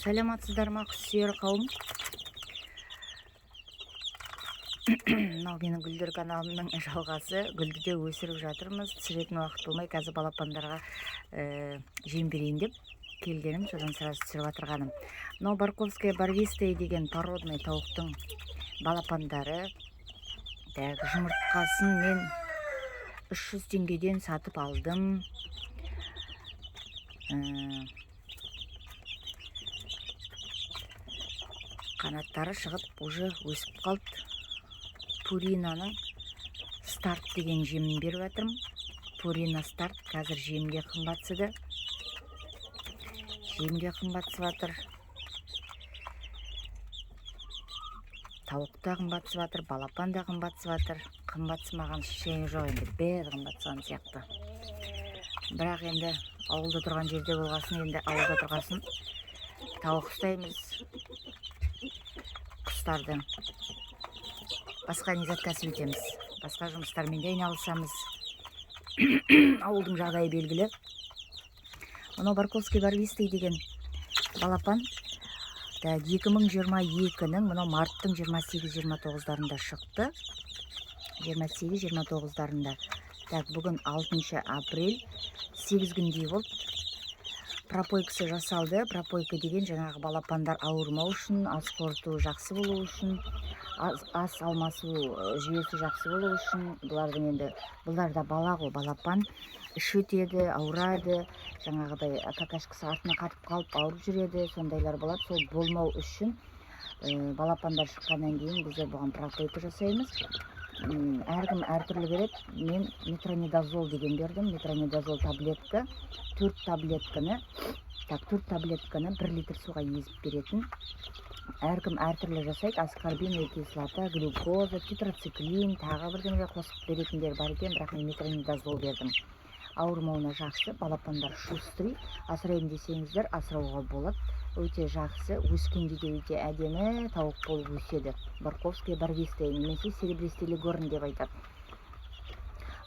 Сәлематсыздар ма, құс-сүйер қауым? Мынау менің гүлдер каналымның жалғасы. Гүлді де өсіріп жатырмыз. Түсіретін уақыт болмай, қазір балапандарға жем берейін деп келгенім, содан сразу түсіріп жатырғаным. Мынау Барковская барвистая деген породный тауықтың балапандары. Жұмыртқасын мен 300 теңгеден сатып алдым. Қанаттары шығып, уже өсіп қалды. Purinaның старт деген жемін беріп жатырмын. Purina старт қазір жемге қымбатсыды. Жемге қымбатсып жатыр. Тауық та қымбатсып жатыр, балапан да қымбатсып жатыр. Қымбатсымаған ештеңе жоқ енді, бәрі қымбатсыған сияқты. Бірақ енді ауылда тұрған жерде болғасын, енді ауылда тұрғасын. Тауық ұстаймыз. Құстарды басқа не кәсіп етеміз. Басқа жұмыстармен де айналысамыз. Ауылдың жағдайы белгілі. Мынау Барковский барвистый деген балапан 2022-нің мынау марттың 28-29-дарында шықты. 28-29-дарында. Бүгін 6 апрель, 8 күндей болды. Пропойкасы жасалды. Пропойка деген жаңағы балапандар ауырмау үшін, ас қорыту жақсы болу үшін, ас алмасу жүйесі жақсы болу үшін. Бұлардың енді, бұлар да бала ғой, балапан іш өтеді, ауырады, жаңағыдай какашкасы артына қатып қалып ауырып жүреді, сондайлар болады. Сол болмау үшін балапандар шыққаннан кейін біздер бұған пропойка жасаймыз. Әркім әртүрлі береді. Мен метронидазол деген бердім. Метронидазол таблетка 4 таблетканы 1 литр суға езіп беретін. Әркім әртүрлі жасайды. Аскорбиновая кислота, глюкоза, тетрациклин, тағы бірдеңе қосып беретіндер бар екен, бірақ мен метронидазол бердім. Ауырмауына жақсы, балапандар шустрый, асырайын десеңіздер асырауға болады. Өте жақсы, өскенде де өте әдемі тауық болып өседі. Барковская барвистая немесе серебристый легорн деп айтады.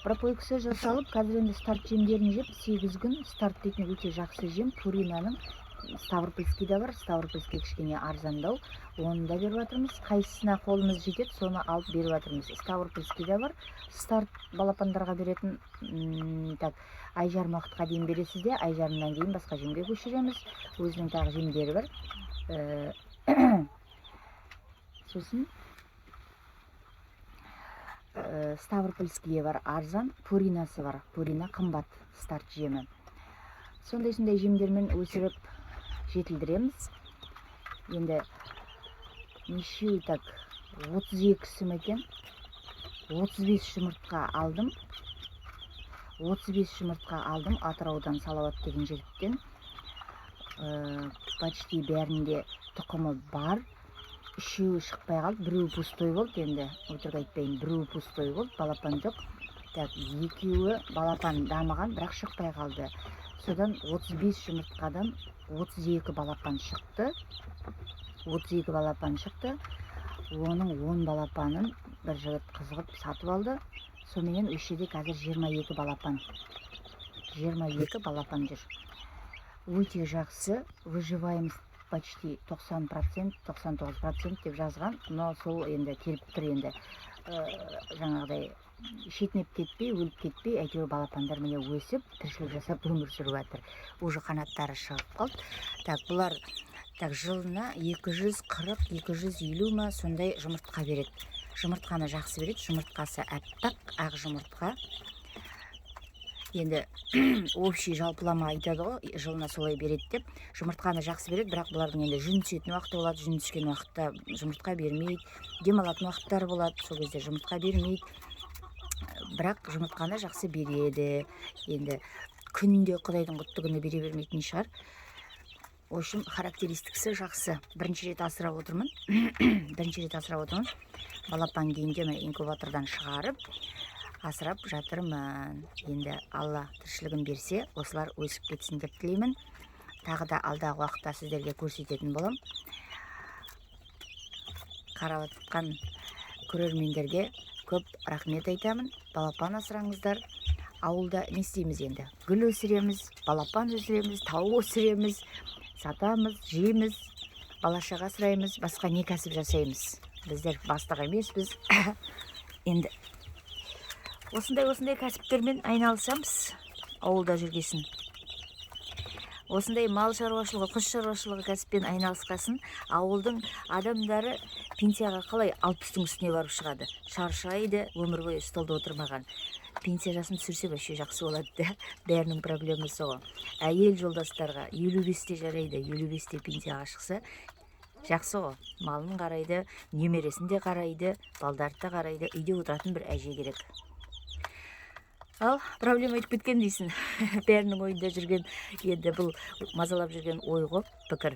Пропойкасы жасалып, қазір енді старт жемдерін жеп, 8 күн старт дейтін өте жақсы жем. Purinaның Ставропольский да бар, Ставропольский кішкене арзандау, оны да беріп жатырмыз. Қайсысына қолымыз жетеді, соны алып беріп жатырмыз. Ставропольский да бар, старт балапандарға беретін. Ай жарым уақытқа дейін бересізде, ай жарымнан кейін басқа жемге көшіреміз. Өзінің тағы жемдері бар. Сосын Ставропольский бар, арзан, Purинасы бар. Purina қымбат старт жемі. Сондай жемдермен өсіріп жетілдіреміз. Енді нешеу 32-сі екен, 35 жұмыртқа алдым. 35 жұмыртқа алдым Атыраудан, Салауат деген жерден. Почти бәрінде тұқымы бар. Үшеуі шықпай қалды, біреуі пустой болды. Енді өтірік айтпайын, біреуі пустой болды, балапан жоқ. Екеуі балапан дамыған, бірақ шықпай қалды. Содан 35 жұмыртқадан 32 балапан шықты. 32 балапан шықты. Оның 10 балапанын бір жігіт қызығып сатып алды. Сонымен өшеде қазір 22 балапан. 22 балапан жүр. Өте жақсы. Выживаемыз почти 90%, 99% деп жазған. Но сол енді келіп тұр енді. Жаңағыдай шетінеп кетпей, өліп кетпей, әйтеуір балапандар міне өсіп, тіршілік жасап өмір сүріп жатыр. Уже қанаттары шығып қалды. Бұлар жылына 240-250 ма сондай жұмыртқа береді. Жұмыртқаны жақсы береді. Жұмыртқасы әппақ, ақ жұмыртқа. Енді общий жалпылама айтады ғой, жылына солай береді деп. Жұмыртқаны жақсы береді, бірақ бұлардың енді жүн түсетін уақыты болады. Жүн түскен уақытта жұмыртқа бермейді. Демалатын уақыттары болады, сол кезде жұмыртқа бермейді. Бірақ жұмыртқаны жақсы береді. Енді күнде Құдайдың құтты күні бере бермейтін шығар. В общем, характеристикасы жақсы. Бірінші рет асырап отырмын. Балапан кейінде инкубатордан шығарып асырап жатырмын. Енді Алла тіршілігін берсе, осылар өсіп кетсін деп тілеймін. Тағы да алдағы уақытта сіздерге көрсететін болам. Қарап отқан көрермендерге көп рахмет айтамын. Балапан асыраңыздар. Ауылда не істейміз енді? Гүл өсіреміз, балапан өсіреміз, тауық өсіреміз. сатамыз, жейміз, бала шаға асыраймыз, басқа не кәсіп жасаймыз. Біздер бастық емеспіз. Енді осындай кәсіптермен айналысамыз ауылда жүргесін. Осындай мал шаруашылығы, құс шаруашылығы кәсіппен айналысқасын, ауылдың адамдары пенсияға қалай 60-тың үстіне барып шығады. Шаршайды, өмір бойы столда отырмаған. Пенсия жасын түсірсе вообще жақсы болады. Бәрінің проблемасы ғой. Әйел жолдастарға 55-те жарайды, 55-те пенсияға шықса жақсы ғой. Малын қарайды, немересін де қарайды, балдарды да қарайды, үйде отыратын бір әже керек. Ал проблема айтып кеткен дейсің. Бәрінің ойында жүрген, енді бұл мазалап жүрген ой ғой, пікір.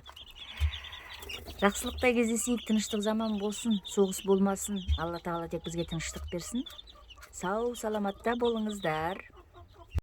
Жақсылықта кездесейік, тыныштық заман болсын, соғыс болмасын. Алла тағала тек бізге тыныштық берсін. Сау, саламатта болыңыздар.